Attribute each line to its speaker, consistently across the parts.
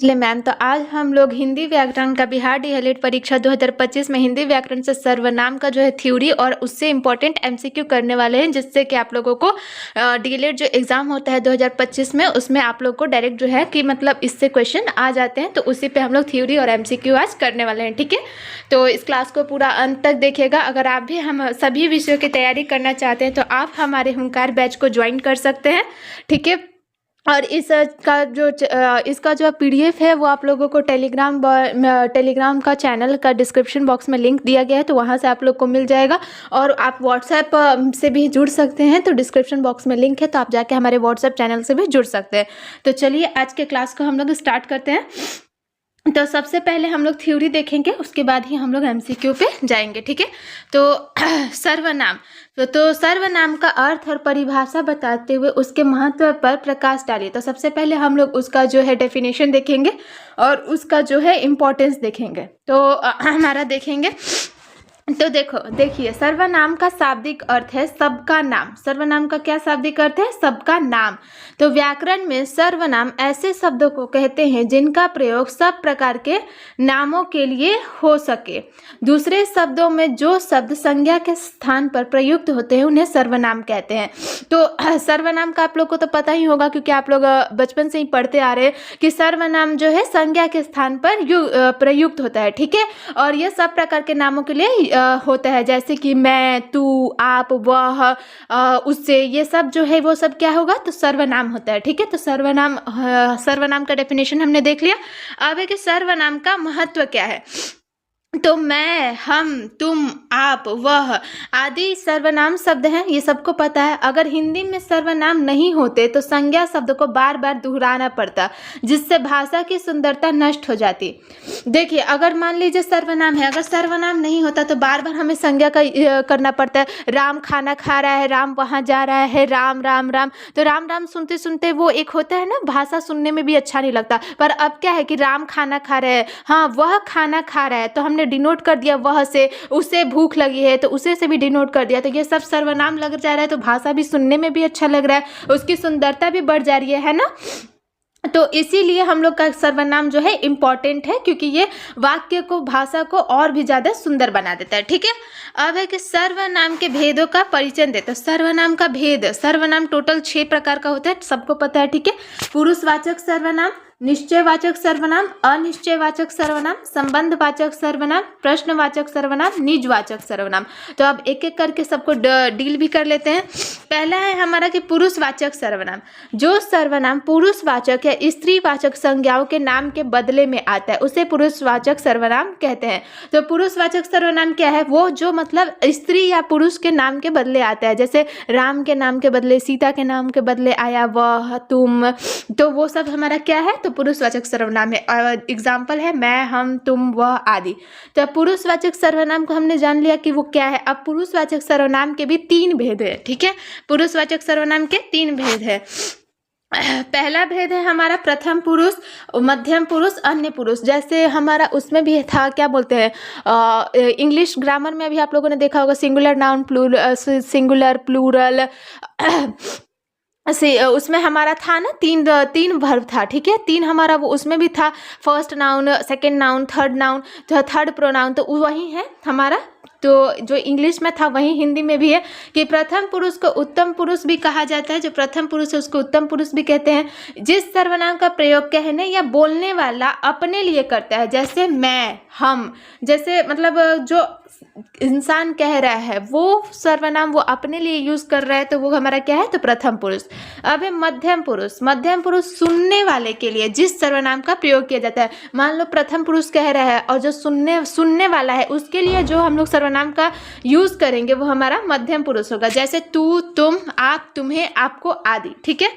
Speaker 1: चलिए मैम, तो आज हम लोग हिंदी व्याकरण का बिहार डीएलएड परीक्षा 2025 में हिंदी व्याकरण से सर्वनाम का जो है थ्योरी और उससे इम्पोर्टेंट एमसीक्यू करने वाले हैं, जिससे कि आप लोगों को डीएलएड जो एग्ज़ाम होता है 2025 में, उसमें आप लोग को डायरेक्ट जो है कि मतलब इससे क्वेश्चन आ जाते हैं। तो उसी पे हम लोग थ्योरी और एमसीक्यू आज करने वाले हैं, ठीक है। तो इस क्लास को पूरा अंत तक देखिएगा। अगर आप भी हम सभी विषयों की तैयारी करना चाहते हैं तो आप हमारे हुंकार बैच को ज्वाइन कर सकते हैं, ठीक है। और इसका जो पीडीएफ है वो आप लोगों को टेलीग्राम का चैनल का डिस्क्रिप्शन बॉक्स में लिंक दिया गया है, तो वहाँ से आप लोग को मिल जाएगा। और आप व्हाट्सएप से भी जुड़ सकते हैं, तो डिस्क्रिप्शन बॉक्स में लिंक है, तो आप जाके हमारे व्हाट्सएप चैनल से भी जुड़ सकते हैं। तो चलिए आज के क्लास को हम लोग स्टार्ट करते हैं। तो सबसे पहले हम लोग थ्योरी देखेंगे, उसके बाद ही हम लोग एमसीक्यू पे जाएंगे, ठीक है। तो सर्वनाम, तो सर्वनाम का अर्थ और परिभाषा बताते हुए उसके महत्व पर प्रकाश डालिए। तो सबसे पहले हम लोग उसका जो है डेफिनेशन देखेंगे और उसका जो है इम्पोर्टेंस देखेंगे। तो हमारा देखेंगे, तो देखिए सर्वनाम का शाब्दिक अर्थ है सबका नाम। सर्वनाम का क्या शाब्दिक अर्थ है? सबका नाम। तो व्याकरण में सर्वनाम ऐसे शब्दों को कहते हैं जिनका प्रयोग सब प्रकार के नामों के लिए हो सके। दूसरे शब्दों में जो शब्द संज्ञा के स्थान पर प्रयुक्त होते हैं उन्हें सर्वनाम कहते हैं। तो सर्वनाम का आप लोग को तो पता ही होगा, क्योंकि आप लोग बचपन से ही पढ़ते आ रहे हैं कि सर्वनाम जो है संज्ञा के स्थान पर प्रयुक्त होता है, ठीक है। और यह सब प्रकार के नामों के लिए होता है, जैसे कि मैं, तू, आप, वह, उससे, ये सब जो है वो सब क्या होगा? तो सर्वनाम होता है, ठीक है। तो सर्वनाम का डेफिनेशन हमने देख लिया। अब है कि सर्वनाम का महत्व क्या है। तो मैं, हम, तुम, आप, वह आदि सर्वनाम शब्द हैं, ये सबको पता है। अगर हिंदी में सर्वनाम नहीं होते तो संज्ञा शब्द को बार बार दोहराना पड़ता, जिससे भाषा की सुंदरता नष्ट हो जाती। देखिए अगर मान लीजिए सर्वनाम है, अगर सर्वनाम नहीं होता तो बार बार हमें संज्ञा का करना पड़ता है। राम खाना खा रहा है, राम वहाँ जा रहा है, राम राम राम। तो राम राम सुनते सुनते वो एक होता है ना, भाषा सुनने में भी अच्छा नहीं लगता। पर अब क्या है कि राम खाना खा रहे हैं, हाँ वह खाना खा रहा है, तो हमने डिनोट कर दिया वह से। उसे भूख लगी है तो उसे से भी डिनोट कर दिया। तो ये सब सर्वनाम लग जा रहा है, तो भाषा भी सुनने में भी अच्छा लग रहा है, उसकी सुंदरता भी बढ़ जा रही है ना। तो इसीलिए हम लोग का सर्वनाम जो है इम्पॉर्टेंट है, क्योंकि ये वाक्य को, भाषा को और भी ज़्यादा सुंदर बना देता है, ठीक है। अब है कि सर्वनाम के भेदों का परिचय देता है। सर्वनाम का भेद, सर्वनाम टोटल 6 प्रकार का होता है, सबको पता है, ठीक है। पुरुषवाचक सर्वनाम, निश्चयवाचक सर्वनाम, अनिश्चयवाचक सर्वनाम, संबंधवाचक सर्वनाम, प्रश्नवाचक सर्वनाम, निजवाचक सर्वनाम। तो अब एक एक करके सबको डील भी कर लेते हैं। पहला है हमारा कि पुरुषवाचक सर्वनाम। जो सर्वनाम पुरुषवाचक या स्त्रीवाचक संज्ञाओं के नाम के बदले में आता है उसे पुरुषवाचक सर्वनाम कहते हैं। तो पुरुषवाचक सर्वनाम क्या है? वो जो मतलब स्त्री या पुरुष के नाम के बदले आता है, जैसे राम के नाम के बदले, सीता के नाम के बदले आया वह, तुम, तो वो सब हमारा क्या है? तो पुरुषवाचक सर्वनाम है। एग्जाम्पल है मैं, हम, तुम, वह आदि। तो पुरुषवाचक सर्वनाम को हमने जान लिया कि वो क्या है। अब पुरुषवाचक सर्वनाम के भी 3 भेद है, ठीक है। पुरुषवाचक सर्वनाम के 3 भेद है। पहला भेद है हमारा प्रथम पुरुष, मध्यम पुरुष, अन्य पुरुष। जैसे हमारा उसमें भी था, क्या बोलते हैं, इंग्लिश ग्रामर में भी आप लोगों ने देखा होगा, सिंगुलर नाउन, सिंगुलर, प्लूरल, से उसमें हमारा था ना 3 वर्ब था, ठीक है। 3 हमारा वो उसमें भी था, first noun, second noun, third noun, third pronoun. तो वही है हमारा, तो जो इंग्लिश में था वही हिंदी में भी है कि प्रथम पुरुष को उत्तम पुरुष भी कहा जाता है। जो प्रथम पुरुष है उसको उत्तम पुरुष भी कहते हैं। जिस सर्वनाम का प्रयोग कहने या बोलने वाला अपने लिए करता है, जैसे मैं, हम, जैसे मतलब जो इंसान कह रहा है वो सर्वनाम वो अपने लिए यूज कर रहा है, तो वो हमारा क्या है? तो प्रथम पुरुष। अब है मध्यम पुरुष। मध्यम पुरुष सुनने वाले के लिए जिस सर्वनाम का प्रयोग किया जाता है, मान लो प्रथम पुरुष कह रहा है और जो सुनने वाला है उसके लिए जो हम लोग सर्वनाम का यूज करेंगे वो हमारा मध्यम पुरुष होगा, जैसे तू, तुम, आप, तुम्हें, आपको आदि, ठीक है।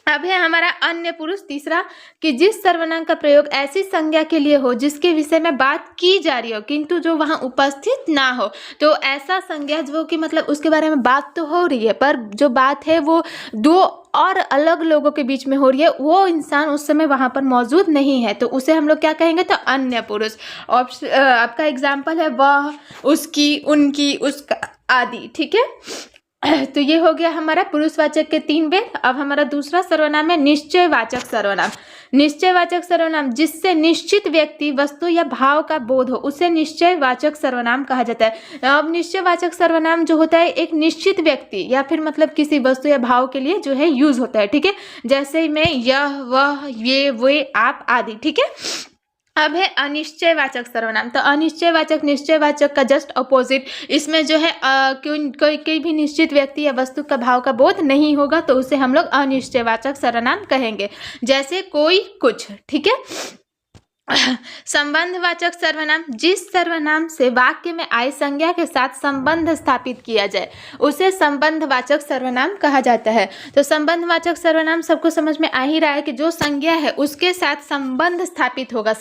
Speaker 1: अब है हमारा अन्य पुरुष तीसरा, कि जिस सर्वनाम का प्रयोग ऐसी संज्ञा के लिए हो जिसके विषय में बात की जा रही हो किंतु जो वहाँ उपस्थित ना हो। तो ऐसा संज्ञा जो कि मतलब उसके बारे में बात तो हो रही है पर जो बात है वो 2 और अलग लोगों के बीच में हो रही है, वो इंसान उस समय वहाँ पर मौजूद नहीं है, तो उसे हम लोग क्या कहेंगे? तो अन्य पुरुष। आपका एग्जाम्पल है वह, उसकी, उनकी, उसका आदि, ठीक है। तो ये हो गया हमारा पुरुषवाचक के 3 भेद। अब हमारा दूसरा सर्वनाम है निश्चयवाचक सर्वनाम। निश्चयवाचक सर्वनाम जिससे निश्चित व्यक्ति, वस्तु या भाव का बोध हो उसे निश्चयवाचक सर्वनाम कहा जाता है। अब निश्चयवाचक सर्वनाम जो होता है एक निश्चित व्यक्ति या फिर मतलब किसी वस्तु या भाव के लिए जो है यूज होता है, ठीक है। जैसे में यह, वह, ये, वे, आप आदि, ठीक है। अब है अनिश्चयवाचक सर्वनाम। तो अनिश्चयवाचक निश्चयवाचक का जस्ट अपोजिट। इसमें जो है कोई भी निश्चित व्यक्ति या वस्तु का भाव का बोध नहीं होगा तो उसे हम लोग अनिश्चयवाचक सर्वनाम कहेंगे। जैसे कोई, कुछ, ठीक है। संबंधवाचक सर्वनाम जिस सर्वनाम से वाक्य में आई संज्ञा के साथ संबंध स्थापित किया जाए उसे संबंधवाचक सर्वनाम कहा जाता है। तो संबंधवाचक सर्वनाम सबको समझ में आ ही रहा है कि जो संज्ञा है उसके साथ संबंध स्थापित होगा,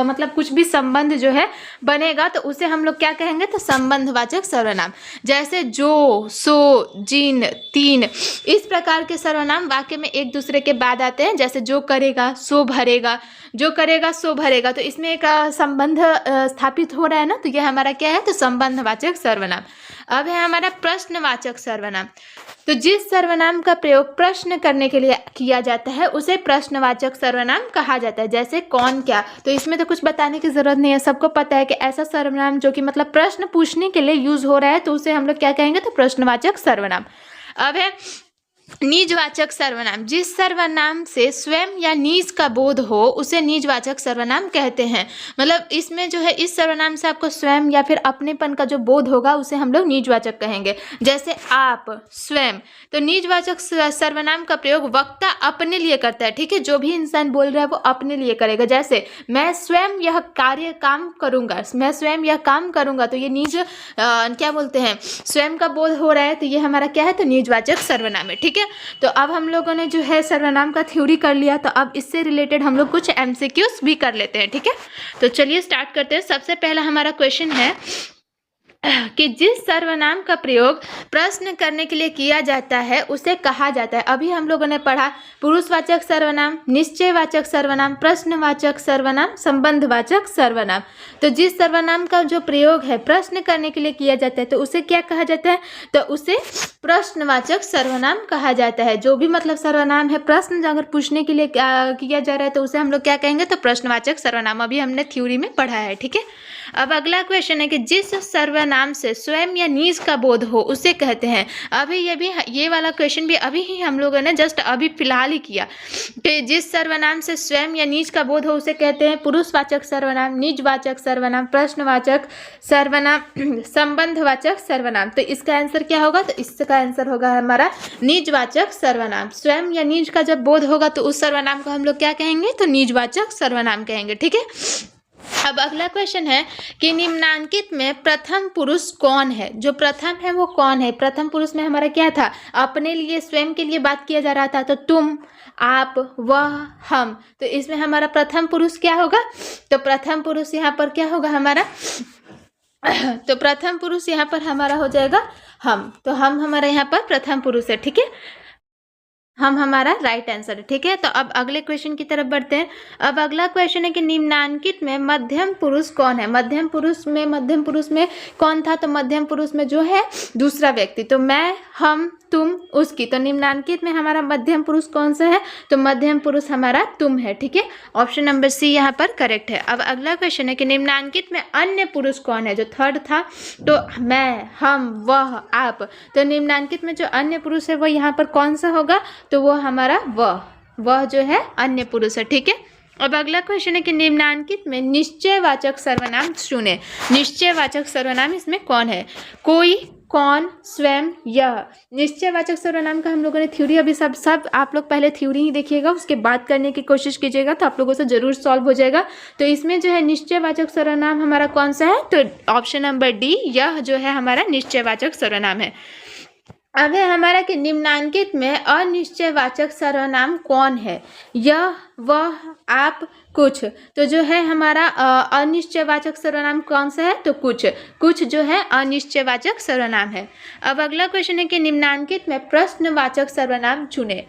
Speaker 1: मतलब कुछ भी संबंध जो है बनेगा तो उसे हम लोग क्या कहेंगे, तो संबंधवाचक सर्वनाम। जैसे जो, सो, जिन, तीन, इस प्रकार के सर्वनाम वाक्य में एक दूसरे के बाद आते हैं। जैसे जो करेगा सो भरेगा, जो करेगा सो भरेगा, तो इसमें एक संबंध स्थापित हो रहा है ना, तो यह हमारा क्या है, तो संबंधवाचक सर्वनाम। अब है हमारा प्रश्नवाचक सर्वनाम। तो जिस सर्वनाम का प्रयोग प्रश्न करने के लिए किया जाता है उसे प्रश्नवाचक सर्वनाम कहा जाता है। जैसे कौन, क्या, तो इसमें तो कुछ बताने की जरूरत नहीं है, सबको पता है कि ऐसा सर्वनाम जो कि मतलब प्रश्न पूछने के लिए यूज हो रहा है तो उसे हम लोग क्या कहेंगे, तो प्रश्नवाचक सर्वनाम। अब है निजवाचक सर्वनाम। जिस सर्वनाम से स्वयं या निज का बोध हो उसे निजवाचक सर्वनाम कहते हैं। मतलब इसमें जो है इस सर्वनाम से आपको स्वयं या फिर अपनेपन का जो बोध होगा उसे हम लोग निजवाचक कहेंगे। जैसे आप, स्वयं, तो निजवाचक सर्वनाम का प्रयोग वक्ता अपने लिए करता है, ठीक है। जो भी इंसान बोल रहा है वो अपने लिए करेगा। जैसे मैं स्वयं यह काम करूंगा, मैं स्वयं यह काम करूंगा, तो ये निज क्या बोलते हैं, स्वयं का बोध हो रहा है, तो ये हमारा क्या है, तो निजवाचक सर्वनाम है, ठीक है। तो अब हम लोगों ने जो है सर्वनाम का थ्योरी कर लिया, तो अब इससे रिलेटेड हम लोग कुछ एमसीक्यूज भी कर लेते हैं, ठीक है। तो चलिए स्टार्ट करते हैं। सबसे पहला हमारा क्वेश्चन है कि जिस सर्वनाम का प्रयोग प्रश्न करने के लिए किया जाता है उसे कहा जाता है। अभी हम लोगों ने पढ़ा पुरुषवाचक सर्वनाम, निश्चयवाचक सर्वनाम, प्रश्नवाचक सर्वनाम, संबंधवाचक सर्वनाम। तो जिस सर्वनाम का जो प्रयोग है प्रश्न करने के लिए किया जाता है तो उसे क्या कहा जाता है, तो उसे प्रश्नवाचक सर्वनाम कहा जाता है। जो भी मतलब सर्वनाम है प्रश्न अगर पूछने के लिए किया जा रहा है तो उसे हम लोग क्या कहेंगे, तो प्रश्नवाचक सर्वनाम। अभी हमने थ्योरी में पढ़ा है, ठीक है। अब अगला क्वेश्चन है कि जिस सर्वनाम से स्वयं या निज का बोध हो उसे कहते हैं। अभी ये वाला क्वेश्चन भी अभी ही हम लोगों ने जस्ट अभी फिलहाल ही किया कि जिस सर्वनाम से स्वयं या निज का बोध हो उसे कहते हैं पुरुषवाचक सर्वनाम, निजवाचक सर्वनाम, प्रश्नवाचक सर्वनाम, संबंधवाचक सर्वनाम। तो इसका आंसर क्या होगा, तो इसका आंसर होगा हमारा निजवाचक सर्वनाम। स्वयं या निज का जब बोध होगा तो उस सर्वनाम को हम लोग क्या कहेंगे, तो निजवाचक सर्वनाम कहेंगे, ठीक है। अब अगला क्वेश्चन है कि निम्नांकित में प्रथम पुरुष कौन है। जो प्रथम है वो कौन है। प्रथम पुरुष में हमारा क्या था, अपने लिए स्वयं के लिए बात किया जा रहा था, तो तुम, आप, वह, हम। तो इसमें हमारा प्रथम पुरुष क्या होगा, तो प्रथम पुरुष यहाँ पर क्या होगा हमारा, तो प्रथम पुरुष यहाँ पर हमारा हो जाएगा हम। तो हम हमारा यहाँ पर प्रथम पुरुष है, ठीक है। हम हमारा राइट आंसर है, ठीक है। तो अब अगले क्वेश्चन की तरफ बढ़ते हैं। अब अगला क्वेश्चन है कि निम्नांकित में मध्यम पुरुष कौन है। मध्यम पुरुष में कौन था, तो मध्यम पुरुष में जो है दूसरा व्यक्ति, तो मैं, हम, तुम, उसकी। तो निम्नांकित में हमारा मध्यम पुरुष कौन सा है, तो मध्यम पुरुष हमारा तुम है, ठीक है। ऑप्शन नंबर सी यहाँ पर करेक्ट है। अब अगला क्वेश्चन है कि निम्नांकित में अन्य पुरुष कौन है। जो थर्ड था तो मैं, हम, वह, आप। तो निम्नांकित में जो अन्य पुरुष है वो यहाँ पर कौन सा होगा, तो वो हमारा वह जो है अन्य पुरुष है, ठीक है। अब अगला क्वेश्चन है कि निम्नांकित में निश्चयवाचक सर्वनाम चुने। निश्चयवाचक सर्वनाम इसमें कौन है, कोई, कौन, स्वयं, यह। निश्चयवाचक सर्वनाम का हम लोगों ने थ्योरी अभी सब आप लोग पहले थ्योरी ही देखिएगा, उसके बाद करने की कोशिश कीजिएगा तो आप लोगों से जरूर सॉल्व हो जाएगा। तो इसमें जो है निश्चयवाचक सर्वनाम हमारा कौन सा है, तो ऑप्शन नंबर डी, यह जो है हमारा निश्चयवाचक सर्वनाम है। अब है हमारा कि निम्नांकित में अनिश्चयवाचक सर्वनाम कौन है। यह, वह, आप, कुछ। तो जो है हमारा अनिश्चयवाचक सर्वनाम कौन सा है? तो कुछ। कुछ जो है अनिश्चयवाचक सर्वनाम है। अब अगला क्वेश्चन है कि निम्नांकित में प्रश्नवाचक सर्वनाम चुने।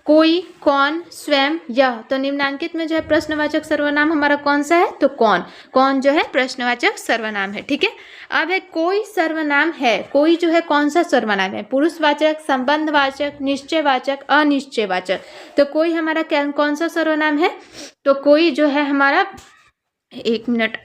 Speaker 1: कोई, कौन, स्वयं, यह। तो निम्नांकित में जो है प्रश्नवाचक सर्वनाम हमारा कौन सा है? तो कौन। कौन जो है प्रश्नवाचक सर्वनाम है। ठीक है। अब है कोई सर्वनाम है। कोई जो है कौन सा सर्वनाम है? पुरुषवाचक, संबंधवाचक, निश्चयवाचक, अनिश्चयवाचक। तो कोई हमारा कौन सा सर्वनाम है? तो कोई जो है हमारा, एक मिनट,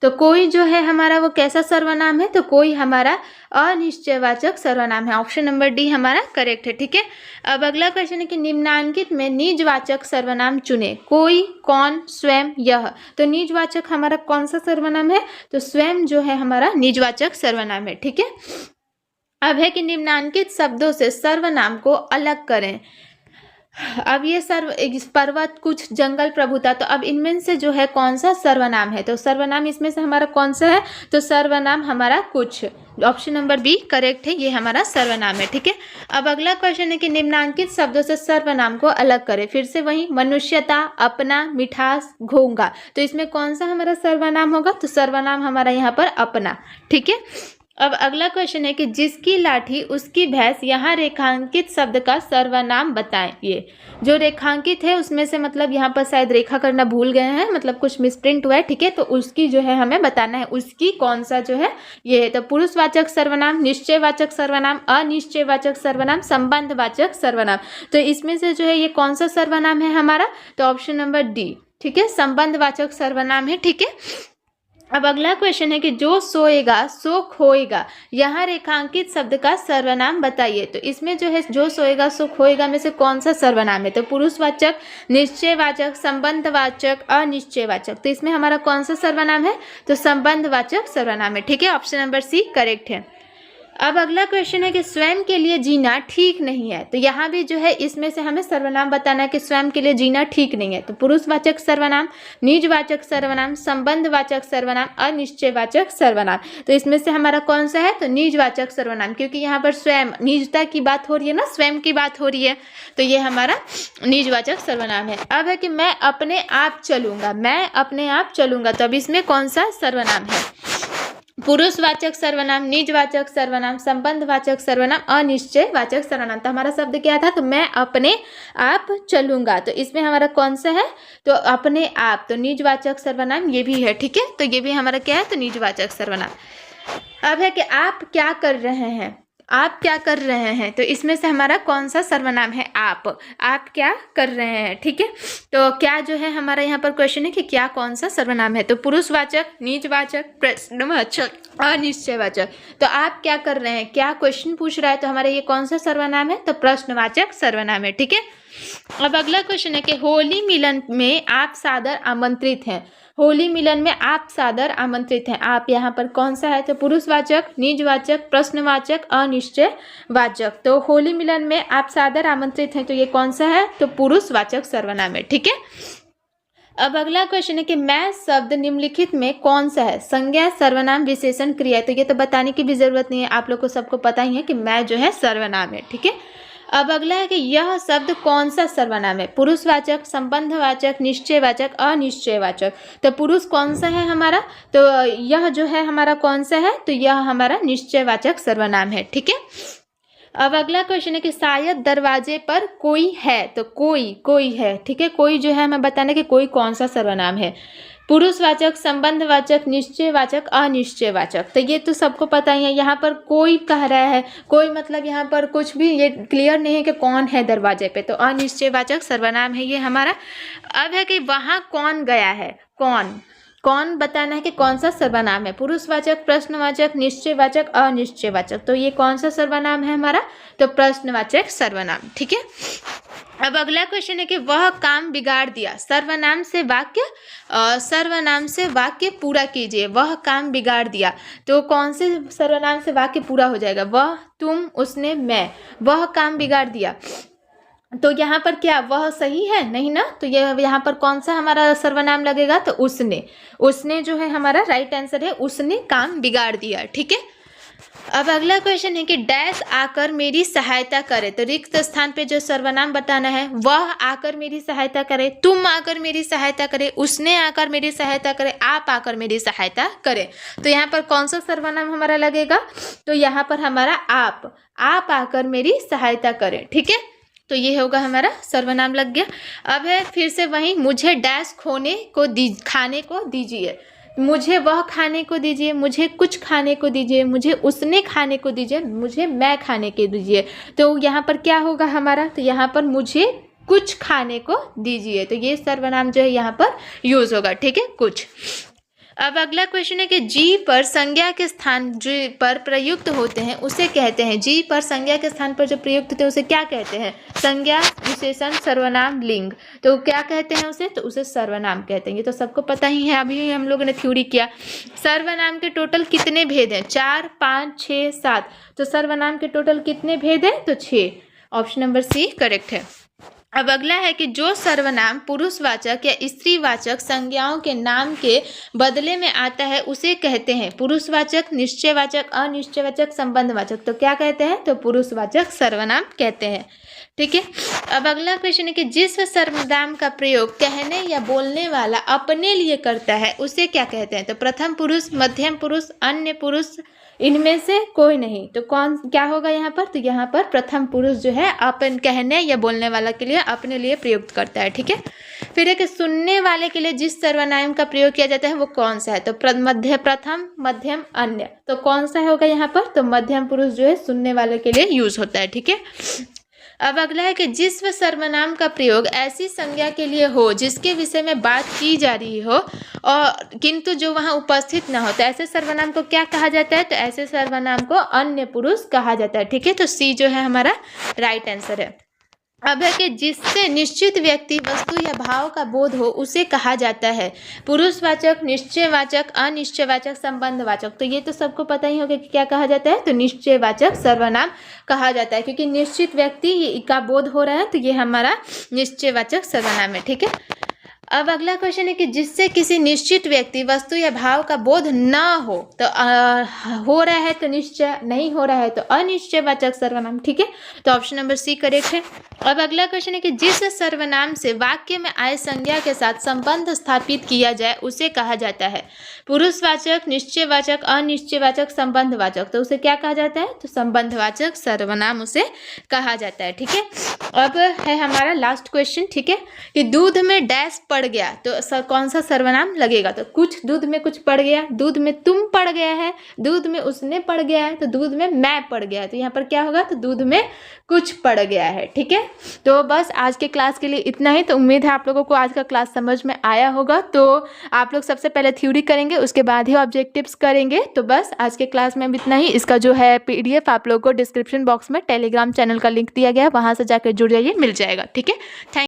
Speaker 1: तो कोई जो है हमारा वो कैसा सर्वनाम है? तो कोई हमारा अनिश्चयवाचक सर्वनाम है। ऑप्शन नंबर डी हमारा करेक्ट है। ठीक है। अब अगला क्वेश्चन है कि निम्नांकित में निजवाचक सर्वनाम चुने। कोई, कौन, स्वयं, यह। तो निजवाचक हमारा कौन सा सर्वनाम है? तो स्वयं जो है हमारा निजवाचक सर्वनाम है। ठीक है। अब है कि निम्नांकित शब्दों से सर्वनाम को अलग करें। अब ये पर्वत, कुछ, जंगल, प्रभुता। तो अब इनमें से जो है कौन सा सर्वनाम है? तो सर्वनाम इसमें से हमारा कौन सा है? तो सर्वनाम हमारा कुछ। ऑप्शन नंबर बी करेक्ट है, ये हमारा सर्वनाम है। ठीक है। अब अगला क्वेश्चन है कि निम्नांकित शब्दों से सर्वनाम को अलग करें। फिर से वही, मनुष्यता, अपना, मिठास, घोंघा। तो इसमें कौन सा हमारा सर्वनाम होगा? तो सर्वनाम हमारा यहाँ पर अपना। ठीक है। अब अगला क्वेश्चन है कि जिसकी लाठी उसकी भैंस, यहाँ रेखांकित शब्द का सर्वनाम बताएं। ये जो रेखांकित है उसमें से मतलब यहाँ पर शायद रेखा करना भूल गए हैं, मतलब कुछ मिसप्रिंट हुआ है। ठीक है। तो उसकी जो है हमें बताना है, उसकी कौन सा जो है ये है। तो पुरुषवाचक सर्वनाम, निश्चयवाचक सर्वनाम, अनिश्चयवाचक सर्वनाम, संबंधवाचक सर्वनाम। तो इसमें से जो है ये कौन सा सर्वनाम है हमारा? तो ऑप्शन नंबर डी। ठीक है, संबंधवाचक सर्वनाम है। ठीक है। अब अगला क्वेश्चन है कि जो सोएगा सो खोएगा, यहाँ रेखांकित शब्द का सर्वनाम बताइए। तो इसमें जो है जो सोएगा सो खोएगा में से कौन सा सर्वनाम है? तो पुरुषवाचक, निश्चयवाचक, संबंधवाचक, अनिश्चयवाचक। तो इसमें हमारा कौन सा सर्वनाम है? तो संबंधवाचक सर्वनाम है। ठीक है। ऑप्शन नंबर सी करेक्ट है। अब अगला क्वेश्चन है कि स्वयं के लिए जीना ठीक नहीं है। तो यहाँ भी जो है इसमें से हमें सर्वनाम बताना है कि स्वयं के लिए जीना ठीक नहीं है। तो पुरुषवाचक सर्वनाम, निजवाचक सर्वनाम, संबंधवाचक सर्वनाम, अनिश्चयवाचक सर्वनाम। तो इसमें से हमारा कौन सा है? तो निजवाचक सर्वनाम, क्योंकि यहाँ पर स्वयं, निजता की बात हो रही है ना, स्वयं की बात हो रही है। तो ये हमारा निजवाचक सर्वनाम है। अब है कि मैं अपने आप चलूंगा, मैं अपने आप चलूंगा। तो अब इसमें कौन सा सर्वनाम है? पुरुषवाचक सर्वनाम, निजवाचक सर्वनाम, संबंधवाचक सर्वनाम, अनिश्चयवाचक सर्वनाम। तो हमारा शब्द क्या था? तो मैं अपने आप चलूंगा। तो इसमें हमारा कौन सा है? तो अपने आप। तो निजवाचक सर्वनाम ये भी है। ठीक है। तो ये भी हमारा क्या है? तो निजवाचक सर्वनाम। अब है कि आप क्या कर रहे हैं, आप क्या कर रहे हैं। तो इसमें से हमारा कौन सा सर्वनाम है? आप क्या कर रहे हैं। ठीक है। तो क्या जो है हमारा यहाँ पर क्वेश्चन है कि क्या कौन सा सर्वनाम है? तो पुरुषवाचक, निजवाचक, प्रश्नवाचक, अनिश्चयवाचक। तो आप क्या कर रहे हैं, क्या क्वेश्चन पूछ रहा है, तो हमारा ये कौन सा सर्वनाम है? तो प्रश्नवाचक सर्वनाम है। ठीक है। अब अगला क्वेश्चन है कि होली मिलन में आप सादर आमंत्रित हैं। होली मिलन में आप सादर आमंत्रित हैं। आप यहाँ पर कौन सा है? तो पुरुषवाचक, निजवाचक, प्रश्नवाचक, अनिश्चयवाचक। तो होली मिलन में आप सादर आमंत्रित हैं, तो ये कौन सा है? तो पुरुषवाचक सर्वनाम है। ठीक है। अब अगला क्वेश्चन है कि मैं शब्द निम्नलिखित में कौन सा है? संज्ञा, सर्वनाम, विशेषण, क्रिया। तो ये तो बताने की भी जरूरत नहीं है, आप लोग को सबको पता ही है कि मैं जो है सर्वनाम है। ठीक है। अब अगला है कि यह शब्द कौन सा सर्वनाम है? पुरुषवाचक, संबंधवाचक, निश्चयवाचक, अनिश्चयवाचक। तो पुरुष कौन सा है हमारा? तो यह जो है हमारा कौन सा है? तो यह हमारा निश्चयवाचक सर्वनाम है। ठीक है। अब अगला क्वेश्चन है कि शायद दरवाजे पर कोई है। तो कोई है। ठीक है। कोई जो है हमें बताना कि कोई कौन सा सर्वनाम है? पुरुषवाचक, संबंधवाचक, निश्चयवाचक, अनिश्चयवाचक। तो ये तो सबको पता ही है। यहाँ पर कोई कह रहा है, कोई मतलब यहाँ पर कुछ भी ये क्लियर नहीं है कि कौन है दरवाजे पे। तो अनिश्चयवाचक सर्वनाम है ये हमारा। अब है कि वहाँ कौन गया है, कौन बताना है कि कौन सा सर्वनाम है? पुरुषवाचक, प्रश्नवाचक, निश्चयवाचक, अनिश्चयवाचक। तो ये कौन सा सर्वनाम है हमारा? तो प्रश्नवाचक सर्वनाम। ठीक है। अब अगला क्वेश्चन है कि वह काम बिगाड़ दिया। सर्वनाम से वाक्य पूरा कीजिए। वह काम बिगाड़ दिया। तो कौन से सर्वनाम से वाक्य पूरा हो जाएगा? वह, तुम, उसने, मैं। वह काम बिगाड़ दिया। तो यहाँ पर क्या वह सही है? नहीं ना। तो ये यहाँ पर कौन सा हमारा सर्वनाम लगेगा? तो उसने जो है हमारा राइट आंसर है, उसने काम बिगाड़ दिया। ठीक है। अब अगला क्वेश्चन है कि डैश आकर मेरी सहायता करे। तो रिक्त स्थान पे जो सर्वनाम बताना है, वह आकर मेरी सहायता करे, तुम आकर मेरी सहायता करे, उसने आकर मेरी सहायता करे, आप आकर मेरी सहायता करे। तो यहाँ पर कौन सा सर्वनाम हमारा लगेगा? तो यहाँ पर हमारा आप आकर मेरी सहायता करे। ठीक है, तो ये होगा हमारा सर्वनाम लग गया। अब है फिर से वही, मुझे डैश खाने को दीजिए, मुझे वह खाने को दीजिए, मुझे कुछ खाने को दीजिए, मुझे उसने खाने को दीजिए, मुझे मैं खाने के दीजिए। तो यहाँ पर क्या होगा हमारा? तो यहाँ पर मुझे कुछ खाने को दीजिए। तो ये सर्वनाम जो है यहाँ पर यूज होगा। ठीक है, कुछ। अब अगला क्वेश्चन है कि जी पर संज्ञा के स्थान जो पर प्रयुक्त होते हैं उसे कहते हैं। जी पर संज्ञा के स्थान पर जो प्रयुक्त होते हैं उसे क्या कहते हैं? संज्ञा, विशेषण, सर्वनाम, लिंग। तो क्या कहते हैं उसे? तो उसे सर्वनाम कहते हैं। ये तो सबको पता ही है, अभी हम लोगों ने थ्योरी किया। सर्वनाम के टोटल कितने भेद हैं? 4, 5, 6, 7। तो सर्वनाम के टोटल कितने भेद हैं? तो 6। ऑप्शन नंबर सी करेक्ट है। अब अगला है कि जो सर्वनाम पुरुषवाचक या स्त्रीवाचक संज्ञाओं के नाम के बदले में आता है उसे कहते हैं पुरुषवाचक, निश्चयवाचक, अनिश्चयवाचक, संबंधवाचक। तो क्या कहते हैं? तो पुरुषवाचक सर्वनाम कहते हैं। ठीक है, अब अगला क्वेश्चन है कि जिस सर्वनाम का प्रयोग कहने या बोलने वाला अपने लिए करता है उसे क्या कहते हैं? तो प्रथम पुरुष, मध्यम पुरुष, अन्य पुरुष, इनमें से कोई नहीं। तो कौन क्या होगा यहाँ पर? तो यहाँ पर प्रथम पुरुष जो है अपन कहने या बोलने वाला के लिए अपने लिए प्रयुक्त करता है। ठीक है, फिर है कि सुनने वाले के लिए जिस सर्वनाम का प्रयोग किया जाता है वो कौन सा है? तो प्रथम, मध्यम, अन्य। तो कौन सा होगा यहाँ पर? तो मध्यम पुरुष जो है सुनने वाले के लिए यूज होता है। ठीक है, अब अगला है कि जिस सर्वनाम का प्रयोग ऐसी संज्ञा के लिए हो जिसके विषय में बात की जा रही हो और किंतु जो वहाँ उपस्थित ना हो, तो ऐसे सर्वनाम को क्या कहा जाता है? तो ऐसे सर्वनाम को अन्य पुरुष कहा जाता है। ठीक है, तो सी जो है हमारा राइट आंसर है। अब है कि जिससे निश्चित व्यक्ति, वस्तु या भाव का बोध हो उसे कहा जाता है पुरुषवाचक, निश्चयवाचक, अनिश्चयवाचक, संबंधवाचक। तो ये तो सबको पता ही होगा कि क्या कहा जाता है? तो निश्चयवाचक सर्वनाम कहा जाता है, क्योंकि निश्चित व्यक्ति का बोध हो रहा है तो ये हमारा निश्चयवाचक सर्वनाम है। ठीक है, अब अगला क्वेश्चन है कि जिससे किसी निश्चित व्यक्ति, वस्तु या भाव का बोध न हो, तो हो रहा है तो निश्चय, नहीं हो रहा है तो अनिश्चयवाचक सर्वनाम। ठीक है, तो ऑप्शन नंबर सी करेक्ट है। अब अगला क्वेश्चन है कि जिस सर्वनाम से वाक्य में आए संज्ञा के साथ संबंध स्थापित किया जाए उसे कहा जाता है पुरुषवाचक, निश्चयवाचक, अनिश्चयवाचक, संबंधवाचक। तो उसे क्या कहा जाता है? तो संबंधवाचक सर्वनाम उसे कहा जाता है। ठीक है, अब है हमारा लास्ट क्वेश्चन। ठीक है, कि दूध में डैश पड़ गया तो कौन सा सर्वनाम लगेगा? तो कुछ, दूध में कुछ पड़ गया, दूध में तुम पड़ गया है, दूध में उसने पड़ गया है, तो दूध में मैं पड़ गया है। तो यहाँ पर क्या होगा? तो दूध में कुछ पड़ गया है। ठीक है, तो बस आज के क्लास के लिए इतना ही। तो उम्मीद है आप लोगों को आज का क्लास समझ में आया होगा। तो आप लोग सबसे पहले थ्योरी करेंगे, उसके बाद ही ऑब्जेक्टिव्स करेंगे। तो बस आज के क्लास में इतना ही। इसका जो है PDF आप लोगों को डिस्क्रिप्शन बॉक्स में टेलीग्राम चैनल का लिंक दिया गया है, वहाँ से जाकर जुड़ जाइए, मिल जाएगा। ठीक है, थैंक